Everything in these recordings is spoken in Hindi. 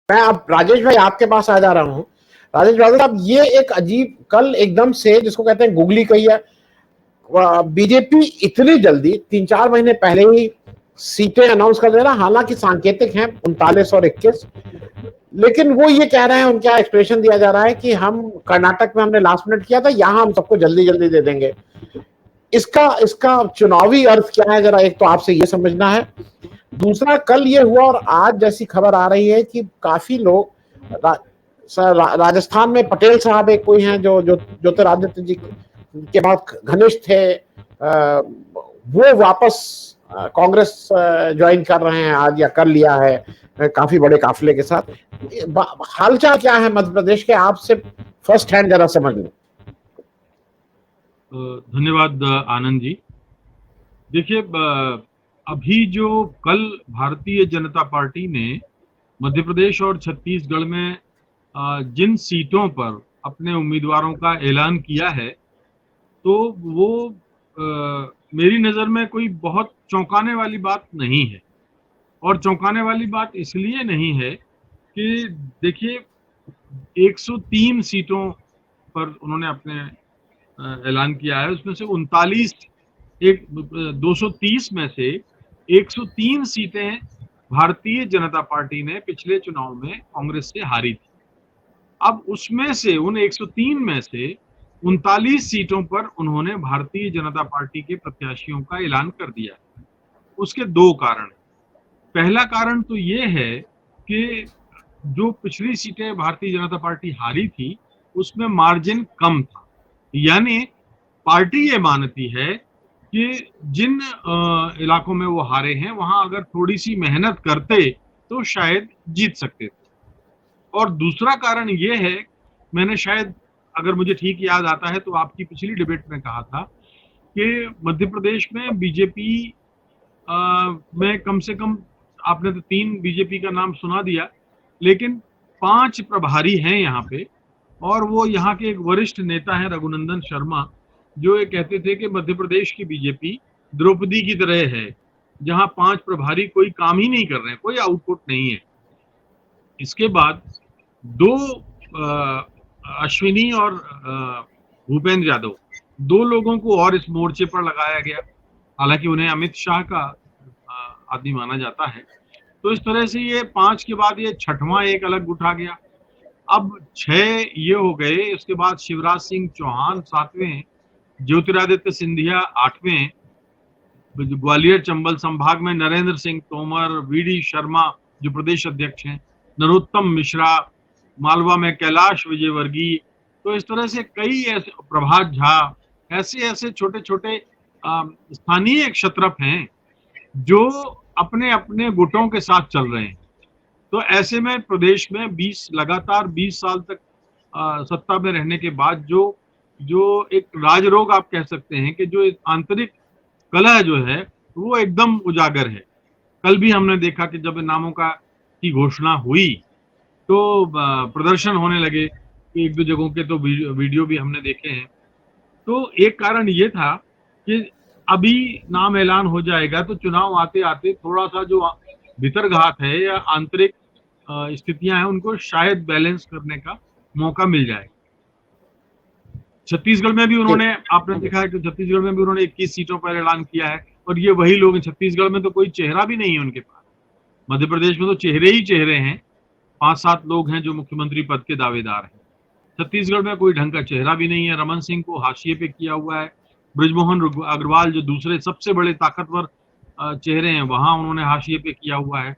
मैं अब राजेश भाई आपके पास आ जा रहा हूँ। राजेश भाई साहब, ये एक अजीब कल एकदम से जिसको कहते हैं गुगली कही है, बीजेपी इतनी जल्दी 3-4 महीने पहले ही सीटें अनाउंस कर दे रहा, हालांकि सांकेतिक हैं 39 और 21, लेकिन वो ये कह रहे हैं, उनका एक्सप्रेशन दिया जा रहा है कि हम कर्नाटक में हमने लास्ट मिनट किया था, यहां हम सबको जल्दी जल्दी दे देंगे। इसका इसका चुनावी अर्थ क्या है, जरा एक तो आपसे ये समझना है। दूसरा, कल ये हुआ और आज जैसी खबर आ रही है कि काफी लोग राजस्थान में पटेल साहब एक कोई हैं जो जो ज्योतिरादित्य जी के बहुत घनिष्ठ थे, वो वापस कांग्रेस ज्वाइन कर रहे हैं आज, या कर लिया है काफी बड़े काफिले के साथ। हालचाल क्या है मध्य प्रदेश के, आपसे फर्स्ट हैंड जरा समझ लो। धन्यवाद आनंद जी। देखिए, अभी जो कल भारतीय जनता पार्टी ने मध्य प्रदेश और छत्तीसगढ़ में जिन सीटों पर अपने उम्मीदवारों का ऐलान किया है, तो वो मेरी नज़र में कोई बहुत चौंकाने वाली बात नहीं है। और चौंकाने वाली बात इसलिए नहीं है कि देखिए, 103 सीटों पर उन्होंने अपने ऐलान किया है, उसमें से 230 में से 103 सीटें भारतीय जनता पार्टी ने पिछले चुनाव में कांग्रेस से हारी थी। अब उसमें से उन 103 में से 39 सीटों पर उन्होंने भारतीय जनता पार्टी के प्रत्याशियों का ऐलान कर दिया। उसके दो कारण। पहला कारण तो ये है कि जो पिछली सीटें भारतीय जनता पार्टी हारी थी, उसमें मार्जिन कम था। यानी पार्टी ये मानती है कि जिन इलाकों में वो हारे हैं, वहां अगर थोड़ी सी मेहनत करते तो शायद जीत सकते थे। और दूसरा कारण ये है, मैंने शायद, अगर मुझे ठीक याद आता है, तो आपकी पिछली डिबेट में कहा था कि मध्य प्रदेश में बीजेपी में कम से कम, आपने तो 3 बीजेपी का नाम सुना दिया, लेकिन 5 प्रभारी हैं यहाँ पे। और वो यहाँ के एक वरिष्ठ नेता हैं रघुनंदन शर्मा, जो ये कहते थे कि मध्य प्रदेश की बीजेपी द्रौपदी की तरह है, जहां 5 प्रभारी कोई काम ही नहीं कर रहे हैं, कोई आउटपुट नहीं है। इसके बाद 2 अश्विनी और भूपेंद्र यादव, 2 लोगों को और इस मोर्चे पर लगाया गया। हालांकि उन्हें अमित शाह का आदमी माना जाता है। तो इस तरह से ये 5 के बाद ये छठवां एक अलग उठा गया। अब 6 ये हो गए। इसके बाद शिवराज सिंह चौहान 7वें, ज्योतिरादित्य सिंधिया 8वें, ग्वालियर चंबल संभाग में नरेंद्र सिंह तोमर, वीडी शर्मा जो प्रदेश अध्यक्ष हैं, नरोत्तम मिश्रा, मालवा में कैलाश विजयवर्गीय। तो इस तरह से कई ऐसे, प्रभात झा, ऐसे ऐसे छोटे छोटे स्थानीय क्षत्रप हैं जो अपने अपने गुटों के साथ चल रहे हैं। तो ऐसे में प्रदेश में लगातार 20 साल तक सत्ता में रहने के बाद जो एक राजरोग आप कह सकते हैं, कि जो आंतरिक कलह जो है वो एकदम उजागर है। कल भी हमने देखा कि जब नामों की घोषणा हुई तो प्रदर्शन होने लगे, एक दो जगहों के तो वीडियो भी हमने देखे हैं। तो एक कारण ये था कि अभी नाम ऐलान हो जाएगा तो चुनाव आते आते थोड़ा सा जो भीतरघात है या आंतरिक स्थितियां हैं, उनको शायद बैलेंस करने का मौका मिल जाएगा। छत्तीसगढ़ में भी उन्होंने, आपने देखा है कि छत्तीसगढ़ में भी उन्होंने 21 सीटों पर ऐलान किया है, और ये वही लोग हैं। छत्तीसगढ़ में तो कोई चेहरा भी नहीं है उनके पास। मध्य प्रदेश में तो चेहरे ही चेहरे हैं, 5-7 लोग हैं जो मुख्यमंत्री पद के दावेदार हैं। छत्तीसगढ़ में कोई ढंग का चेहरा भी नहीं है। रमन सिंह को हाशिए पे किया हुआ है। ब्रिजमोहन अग्रवाल जो दूसरे सबसे बड़े ताकतवर चेहरे हैं, वहां उन्होंने हाशिए पे किया हुआ है।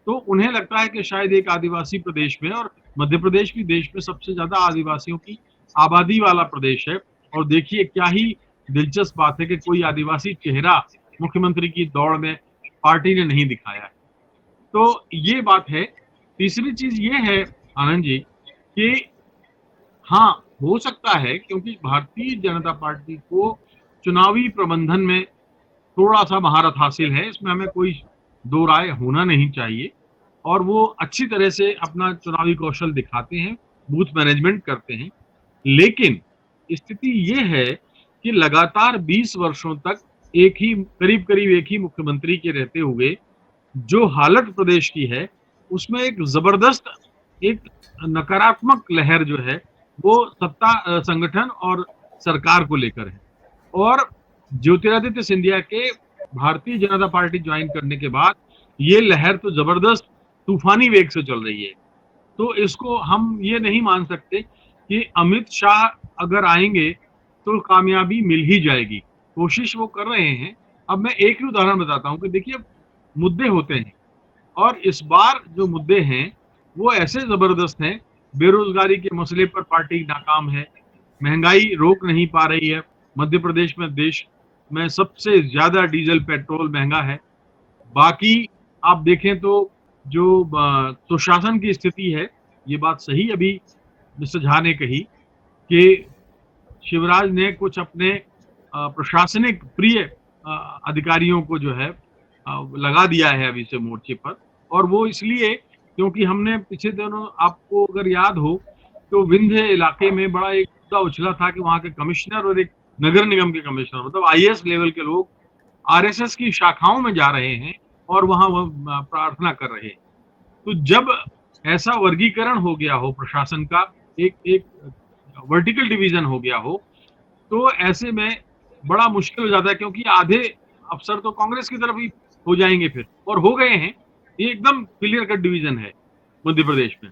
तो उन्हें लगता है कि शायद एक आदिवासी प्रदेश में, और मध्य प्रदेश भी देश में सबसे ज्यादा आदिवासियों की आबादी वाला प्रदेश है, और देखिए क्या ही दिलचस्प बात है कि कोई आदिवासी चेहरा मुख्यमंत्री की दौड़ में पार्टी ने नहीं दिखाया है। तो ये बात है। तीसरी चीज ये है आनंद जी कि हाँ, हो सकता है, क्योंकि भारतीय जनता पार्टी को चुनावी प्रबंधन में थोड़ा सा महारत हासिल है, इसमें हमें कोई दो राय होना नहीं चाहिए, और वो अच्छी तरह से अपना चुनावी कौशल दिखाते हैं, बूथ मैनेजमेंट करते हैं। लेकिन स्थिति ये है कि लगातार 20 वर्षों तक करीब करीब एक ही मुख्यमंत्री के रहते हुए जो हालत प्रदेश की है, उसमें एक जबरदस्त एक नकारात्मक लहर जो है वो सत्ता संगठन और सरकार को लेकर है। और ज्योतिरादित्य सिंधिया के भारतीय जनता पार्टी ज्वाइन करने के बाद ये लहर तो जबरदस्त तूफानी वेग से चल रही है। तो इसको हम ये नहीं मान सकते कि अमित शाह अगर आएंगे तो कामयाबी मिल ही जाएगी। कोशिश वो कर रहे हैं। अब मैं एक ही उदाहरण बताता हूँ कि देखिए मुद्दे होते हैं और इस बार जो मुद्दे हैं वो ऐसे जबरदस्त हैं। बेरोजगारी के मसले पर पार्टी नाकाम है, महंगाई रोक नहीं पा रही है, मध्य प्रदेश में देश में सबसे ज्यादा डीजल पेट्रोल महंगा है। बाकी आप देखें तो जो सुशासन की स्थिति है, ये बात सही अभी मिस्टर झा ने कही कि शिवराज ने कुछ अपने प्रशासनिक प्रिय अधिकारियों को जो है लगा दिया है अभी से मोर्चे पर। और वो इसलिए क्योंकि हमने पिछले दिनों, आपको अगर याद हो तो विंध्य इलाके में बड़ा एक मुद्दा उछला था कि वहां के कमिश्नर और एक नगर निगम के कमिश्नर, मतलब आईएएस लेवल के लोग आरएसएस की शाखाओं में जा रहे हैं और वहां वो प्रार्थना कर रहे हैं। तो जब ऐसा वर्गीकरण हो गया हो प्रशासन का, एक वर्टिकल डिवीजन हो गया हो, तो ऐसे में बड़ा मुश्किल हो जाता है क्योंकि आधे अफसर तो कांग्रेस की तरफ ही हो जाएंगे फिर, और हो गए हैं। ये एकदम क्लियर कट डिवीजन है मध्य प्रदेश में।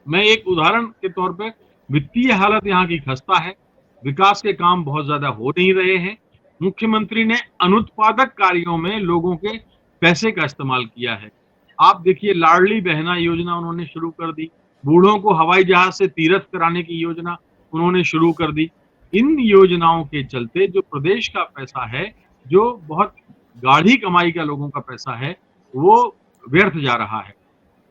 मैं एक उदाहरण के तौर पे, वित्तीय हालत यहाँ की खस्ता है, विकास के काम बहुत ज्यादा हो नहीं रहे हैं। मुख्यमंत्री ने अनुत्पादक कार्यों में लोगों के पैसे का इस्तेमाल किया है। आप देखिए लाडली बहना योजना उन्होंने शुरू कर दी, बूढ़ों को हवाई जहाज से तीर्थ कराने की योजना उन्होंने शुरू कर दी। इन योजनाओं के चलते जो प्रदेश का पैसा है, जो बहुत गाढ़ी कमाई का लोगों का पैसा है, वो व्यर्थ जा रहा है।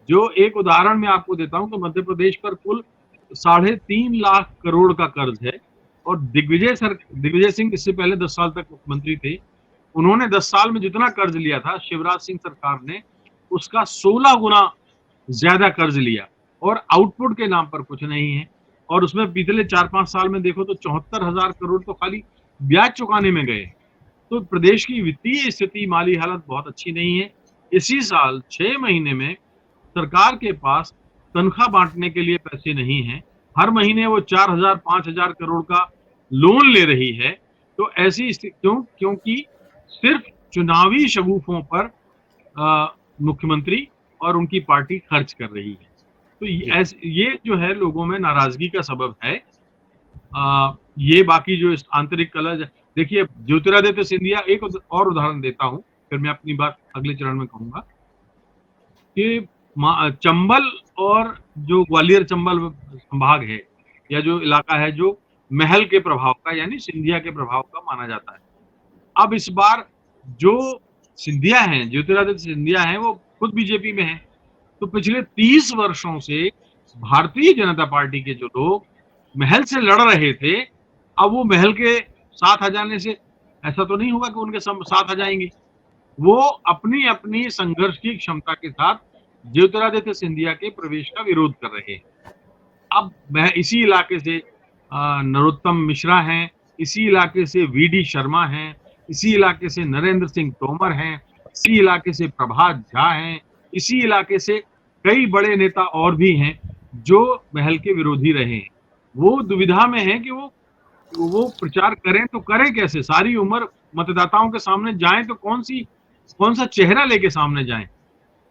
जो एक उदाहरण मैं आपको देता हूं, तो मध्य प्रदेश पर कुल 3.5 लाख करोड़ का कर्ज है और दिग्विजय सिंह इससे पहले 10 साल तक मुख्यमंत्री थे। उन्होंने 10 साल में जितना कर्ज लिया था, शिवराज सिंह सरकार ने उसका 16 गुना ज्यादा कर्ज लिया और आउटपुट के नाम पर कुछ नहीं है। और उसमें पिछले 4-5 साल में देखो तो 74,000 करोड़ तो खाली ब्याज चुकाने में गए। तो प्रदेश की वित्तीय स्थिति, माली हालत बहुत अच्छी नहीं है। इसी साल 6 महीने में सरकार के पास तनख्वाह बांटने के लिए पैसे नहीं है। हर महीने वो 4,000-5,000 करोड़ का लोन ले रही है। तो ऐसी क्योंकि सिर्फ चुनावी शगुफों पर मुख्यमंत्री और उनकी पार्टी खर्च कर रही है। तो ये जो है लोगों में नाराजगी का सबब है। ये बाकी जो आंतरिक कलह, देखिए ज्योतिरादित्य सिंधिया, एक और उदाहरण देता हूं, फिर मैं अपनी बात अगले चरण में कहूंगा कि चंबल और जो ग्वालियर चंबल संभाग है या जो इलाका है, जो महल के प्रभाव का यानी सिंधिया के प्रभाव का माना जाता है। अब इस बार जो सिंधिया हैं, ज्योतिरादित्य सिंधिया हैं, वो खुद बीजेपी में हैं। तो पिछले 30 वर्षों से भारतीय जनता पार्टी के जो लोग महल से लड़ रहे थे, अब वो महल के साथ आ जाने से ऐसा तो नहीं होगा कि उनके साथ आ जाएंगे। वो अपनी अपनी संघर्ष की क्षमता के साथ ज्योतिरादित्य सिंधिया के प्रवेश का विरोध कर रहे हैं। अब मैं इसी इलाके से नरोत्तम मिश्रा हैं, इसी इलाके से वीडी शर्मा हैं, इसी इलाके से नरेंद्र सिंह तोमर हैं, इसी इलाके से प्रभात झा हैं, इसी इलाके से कई बड़े नेता और भी हैं जो महल के विरोधी रहे हैं। वो दुविधा में हैं कि वो प्रचार करें तो करें कैसे। सारी उम्र मतदाताओं के सामने जाएं तो कौन सा चेहरा लेके सामने जाएं।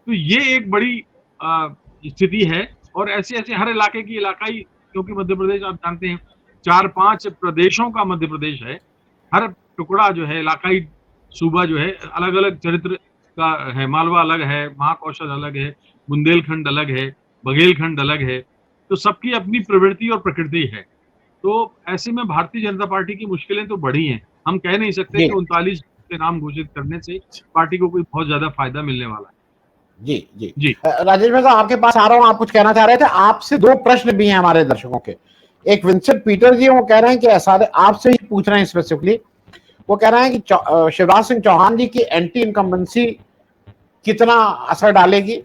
तो ये एक बड़ी स्थिति है। और ऐसे ऐसे हर इलाके की इलाकाई, क्योंकि मध्य प्रदेश आप जानते हैं 4-5 प्रदेशों का मध्य प्रदेश है। हर टुकड़ा जो है, इलाकाई सूबा जो है, अलग अलग चरित्र का है। मालवा अलग है, महाकौशल अलग है, बुंदेलखंड अलग है, बघेलखंड अलग है। तो सबकी अपनी प्रवृत्ति और प्रकृति है। तो ऐसे में भारतीय जनता पार्टी की मुश्किलें तो बढ़ी हैं। हम कह नहीं सकते कि 39 के नाम घोषित करने से पार्टी को कोई बहुत ज्यादा फायदा मिलने वाला है। जी राजेश भाई, आपके पास आ रहा हूं। आप कुछ कहना चाह रहे थे। आपसे 2 प्रश्न भी हैं हमारे दर्शकों के। एक विंसेंट पीटर जी, वो कह रहे हैं कि ऐसा आपसे ही पूछ रहे हैं स्पेसिफिकली। वो कह रहे हैं कि शिवराज सिंह चौहान जी की एंटी इनकम्बेंसी कितना असर डालेगी।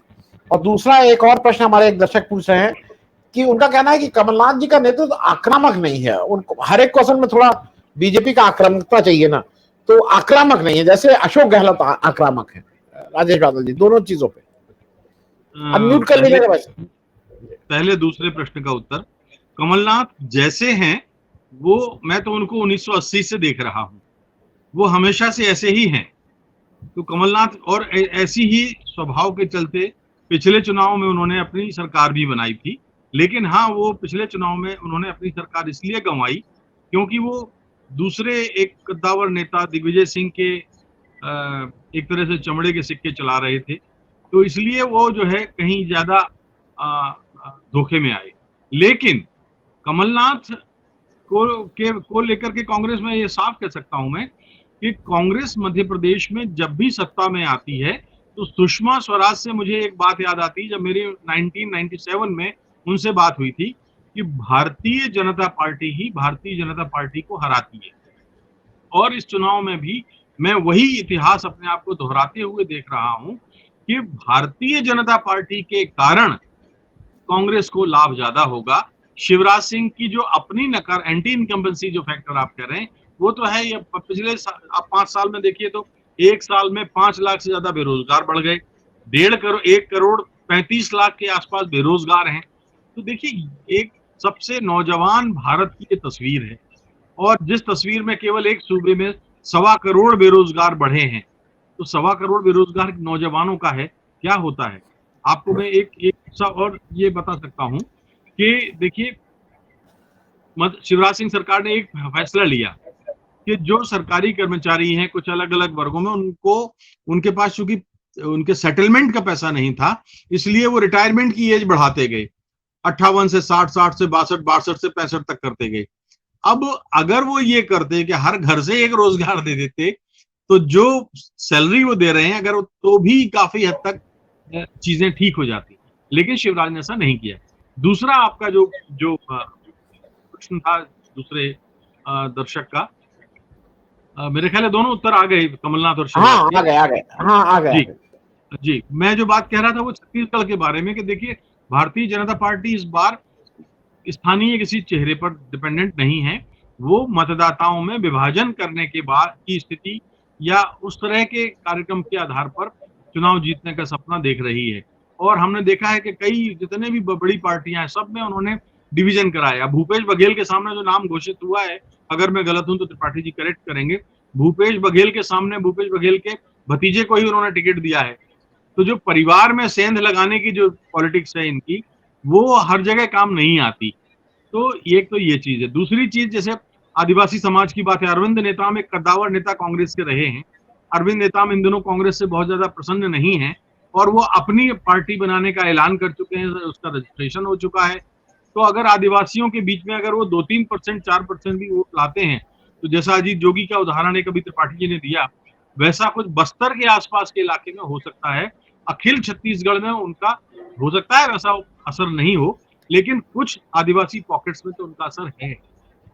और दूसरा एक और प्रश्न हमारे एक दर्शक पूछ रहे हैं कि उनका कहना है कि कमलनाथ जी का नेतृत्व आक्रामक नहीं है। उनको हर एक क्वेश्चन में थोड़ा बीजेपी का आक्रामकता चाहिए ना, तो आक्रामक नहीं है, जैसे अशोक गहलोत आक्रामक है। राजेश बादल जी, दोनों चीजों पे अनम्यूट कर लीजिएगा। वैसे पहले दूसरे प्रश्न का उत्तर, कमलनाथ जैसे हैं वो, मैं तो उनको 1980 से देख रहा हूं, वो हमेशा से ऐसे ही हैं। तो कमलनाथ और ऐसी ही स्वभाव के चलते पिछले चुनाव में उन्होंने अपनी सरकार भी बनाई थी, लेकिन हाँ, वो पिछले चुनाव में उन्होंने अपनी सरकार इसलिए गंवाई क्योंकि वो दूसरे एक कद्दावर नेता दिग्विजय सिंह के एक तरह से चमड़े के सिक्के चला रहे थे, तो इसलिए वो जो है कहीं ज्यादा धोखे में आए। लेकिन कमलनाथ को लेकर के कांग्रेस में ये साफ कह सकता हूं मैं कि कांग्रेस मध्य प्रदेश में जब भी सत्ता में आती है तो सुषमा स्वराज से मुझे एक बात याद आती है, जब मेरी 1997 में उनसे बात हुई थी कि भारतीय जनता पार्टी को हराती है। और इस चुनाव में भी मैं वही इतिहास अपने आप को दोहराते हुए देख रहा हूं कि भारतीय जनता पार्टी के कारण कांग्रेस को लाभ ज्यादा होगा। शिवराज सिंह की जो अपनी नकार एंटी इनकम्बेंसी जो फैक्टर आप कह रहे हैं वो तो है, ये पिछले आप 5 साल में देखिए तो एक साल में 5 लाख से ज्यादा बेरोजगार बढ़ गए, 1 करोड़ 35 लाख के आसपास बेरोजगार हैं। तो देखिए एक सबसे नौजवान भारत की ये तस्वीर है, और जिस तस्वीर में केवल एक सूबे में 1.25 करोड़ बेरोजगार बढ़े हैं, तो 1.25 करोड़ बेरोजगार नौजवानों का है, क्या होता है। आपको मैं एक और ये बता सकता हूं कि देखिए शिवराज सिंह सरकार ने एक फैसला लिया कि जो सरकारी कर्मचारी हैं कुछ अलग अलग वर्गों में, उनके पास चूंकि उनके सेटलमेंट का पैसा नहीं था, इसलिए वो रिटायरमेंट की एज बढ़ाते गए, 58 से 60, 60 से 62, 62 से 65 तक करते गए। अब अगर वो ये करते कि हर घर से एक रोजगार दे देते तो जो सैलरी वो दे रहे हैं अगर तो भी काफी हद तक चीजें ठीक हो जाती, लेकिन शिवराज ने ऐसा नहीं किया। दूसरा आपका जो जो प्रश्न था दूसरे दर्शक का, मेरे ख्याल है दोनों उत्तर आ गए, कमलनाथ और शिवराज। हाँ, आ गए। जी, मैं जो बात कह रहा था वो छत्तीसगढ़ के बारे में कि देखिए भारतीय जनता पार्टी इस बार स्थानीय किसी चेहरे पर डिपेंडेंट नहीं है, वो मतदाताओं में विभाजन करने के बाद की स्थिति या उस तरह के कार्यक्रम के आधार पर चुनाव जीतने का सपना देख रही है। और हमने देखा है कि कई जितने भी बड़ी पार्टियां हैं सब में उन्होंने डिवीजन कराया। भूपेश बघेल के सामने जो नाम घोषित हुआ है, अगर मैं गलत हूं तो त्रिपाठी जी करेक्ट करेंगे, भूपेश बघेल के सामने भूपेश बघेल के भतीजे को ही उन्होंने टिकट दिया है। तो जो परिवार में सेंध लगाने की जो पॉलिटिक्स है इनकी, वो हर जगह काम नहीं आती। तो एक तो ये चीज है। दूसरी चीज जैसे आदिवासी समाज की बात है, अरविंद नेताम एक कद्दावर नेता कांग्रेस के रहे हैं। अरविंद नेताम इन दिनों कांग्रेस से बहुत ज्यादा प्रसन्न नहीं है और वो अपनी पार्टी बनाने का ऐलान कर चुके हैं, उसका रजिस्ट्रेशन हो चुका है। तो अगर आदिवासियों के बीच में अगर वो 2-3%, 4% भी वोट लाते हैं, तो जैसा अजीत जोगी का उदाहरण एक अभी त्रिपाठी जी ने दिया, वैसा कुछ बस्तर के आसपास के इलाके में हो सकता है। अखिल छत्तीसगढ़ में उनका हो सकता है वैसा असर नहीं हो, लेकिन कुछ आदिवासी पॉकेट्स में तो उनका असर है।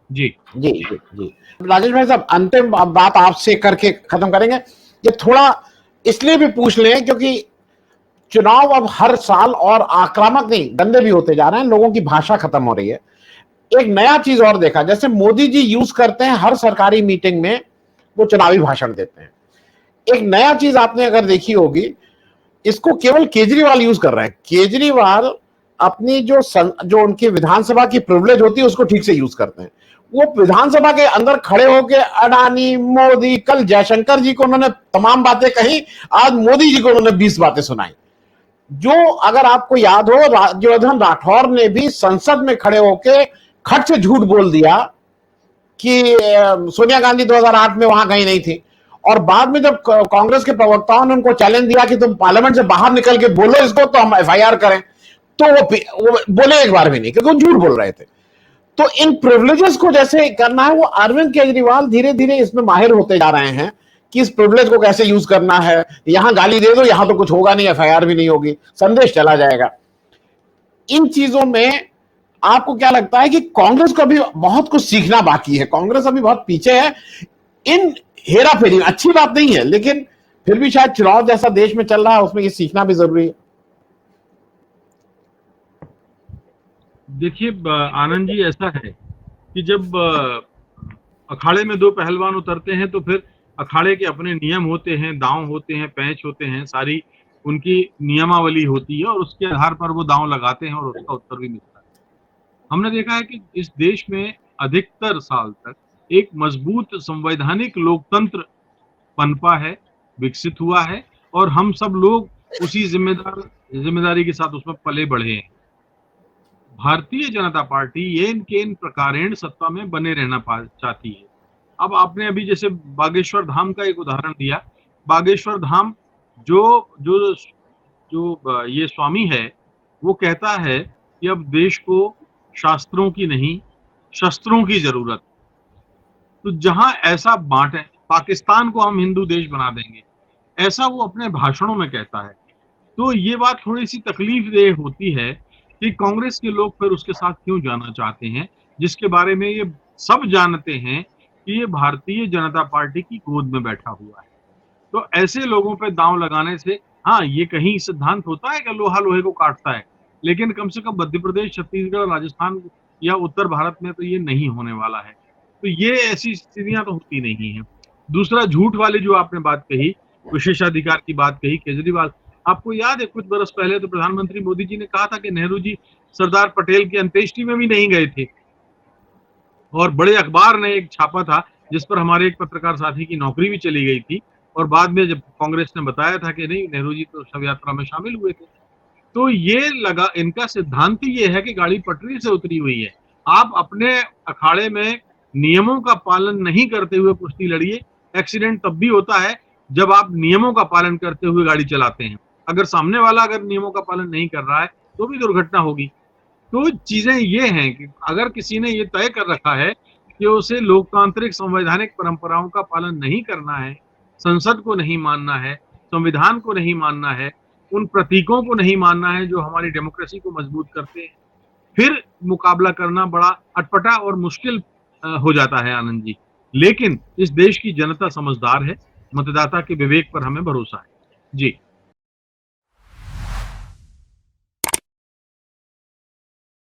जी जी जी जी राजेश भाई साहब, अंतिम बात आपसे करके खत्म करेंगे। ये थोड़ा इसलिए भी पूछ लें क्योंकि चुनाव अब हर साल और आक्रामक नहीं, गंदे भी होते जा रहे हैं, लोगों की भाषा खत्म हो रही है। एक नया चीज और देखा, जैसे मोदी जी यूज करते हैं हर सरकारी मीटिंग में वो चुनावी भाषण देते हैं। एक नया चीज आपने अगर देखी होगी, इसको केवल केजरीवाल यूज कर रहे हैं। केजरीवाल अपनी जो उनकी विधानसभा की प्रिविलेज होती है उसको ठीक से यूज करते हैं। वो विधानसभा के अंदर खड़े होकर अडानी, मोदी, कल जयशंकर जी को उन्होंने तमाम बातें कही, आज मोदी जी को उन्होंने 20 बातें सुनाई। जो अगर आपको याद हो, राज्यवर्धन राठौर ने भी संसद में खड़े होकर खट से झूठ बोल दिया कि सोनिया गांधी 2008 में वहां गई नहीं थी, और बाद में जब कांग्रेस के प्रवक्ताओं ने उनको चैलेंज दिया कि तुम पार्लियामेंट से बाहर निकल के बोलो इसको तो हम एफआईआर करें, तो वो बोले एक बार भी नहीं, क्योंकि वो झूठ बोल रहे थे। तो इन प्रिविलेजेस को जैसे करना है, वो अरविंद केजरीवाल धीरे धीरे इसमें माहिर होते जा रहे हैं कि इस प्रिविलेज को कैसे यूज करना है। यहां गाली दे दो, यहां तो कुछ होगा नहीं, एफआईआर भी नहीं होगी, संदेश चला जाएगा। इन चीजों में आपको क्या लगता है कि कांग्रेस को अभी बहुत कुछ सीखना बाकी है? कांग्रेस अभी बहुत पीछे है इन हेरा फेरी। अच्छी बात नहीं है, लेकिन फिर भी शायद चुनाव जैसा देश में चल रहा है उसमें ये सीखना भी जरूरी है। देखिए आनंद जी, ऐसा है कि जब अखाड़े में 2 पहलवान उतरते हैं तो फिर अखाड़े के अपने नियम होते हैं, दांव होते हैं, पैंच होते हैं, सारी उनकी नियमावली होती है और उसके आधार पर वो दांव लगाते हैं और उसका उत्तर भी मिलता है। हमने देखा है कि इस देश में अधिकतर साल तक एक मजबूत संवैधानिक लोकतंत्र पनपा है, विकसित हुआ है और हम सब लोग उसी जिम्मेदारी के साथ उसमें पले बढ़े हैं। भारतीय जनता पार्टी ये इनके इन प्रकारेण सत्ता में बने रहना चाहती है। अब आपने अभी जैसे बागेश्वर धाम का एक उदाहरण दिया। बागेश्वर धाम जो जो जो ये स्वामी है वो कहता है कि अब देश को शास्त्रों की नहीं शस्त्रों की जरूरत। तो जहां ऐसा बांटे, पाकिस्तान को हम हिंदू देश बना देंगे, ऐसा वो अपने भाषणों में कहता है। तो ये बात थोड़ी सी तकलीफदेह होती है कि कांग्रेस के लोग फिर उसके साथ क्यों जाना चाहते हैं, जिसके बारे में ये सब जानते हैं कि ये भारतीय जनता पार्टी की गोद में बैठा हुआ है। तो ऐसे लोगों पे दांव लगाने से, हाँ, ये कहीं सिद्धांत होता है कि लोहा लोहे को काटता है, लेकिन कम से कम मध्य प्रदेश, छत्तीसगढ़, राजस्थान या उत्तर भारत में तो ये नहीं होने वाला है। तो ये ऐसी स्थितियां तो होती नहीं है। दूसरा, झूठ वाली जो आपने बात कही, विशेषाधिकार की बात कही, केजरीवाल, आपको याद है कुछ बरस पहले तो प्रधानमंत्री मोदी जी ने कहा था कि नेहरू जी सरदार पटेल की अंत्येष्टि में भी नहीं गए थे और बड़े अखबार ने एक छापा था जिस पर हमारे एक पत्रकार साथी की नौकरी भी चली गई थी और बाद में जब कांग्रेस ने बताया था कि नहीं, नेहरू जी तो शव यात्रा में शामिल हुए थे। तो ये लगा, इनका सिद्धांत ही ये है कि गाड़ी पटरी से उतरी हुई है। आप अपने अखाड़े में नियमों का पालन नहीं करते हुए कुश्ती लड़िए। एक्सीडेंट तब भी होता है जब आप नियमों का पालन करते हुए गाड़ी चलाते हैं। अगर सामने वाला अगर नियमों का पालन नहीं कर रहा है तो भी दुर्घटना होगी। तो चीजें ये हैं कि अगर किसी ने ये तय कर रखा है कि उसे लोकतांत्रिक संवैधानिक परंपराओं का पालन नहीं करना है, संसद को नहीं मानना है, संविधान को नहीं मानना है, उन प्रतीकों को नहीं मानना है जो हमारी डेमोक्रेसी को मजबूत करते हैं, फिर मुकाबला करना बड़ा अटपटा और मुश्किल हो जाता है, आनंद जी। लेकिन इस देश की जनता समझदार है, मतदाता के विवेक पर हमें भरोसा है। जी।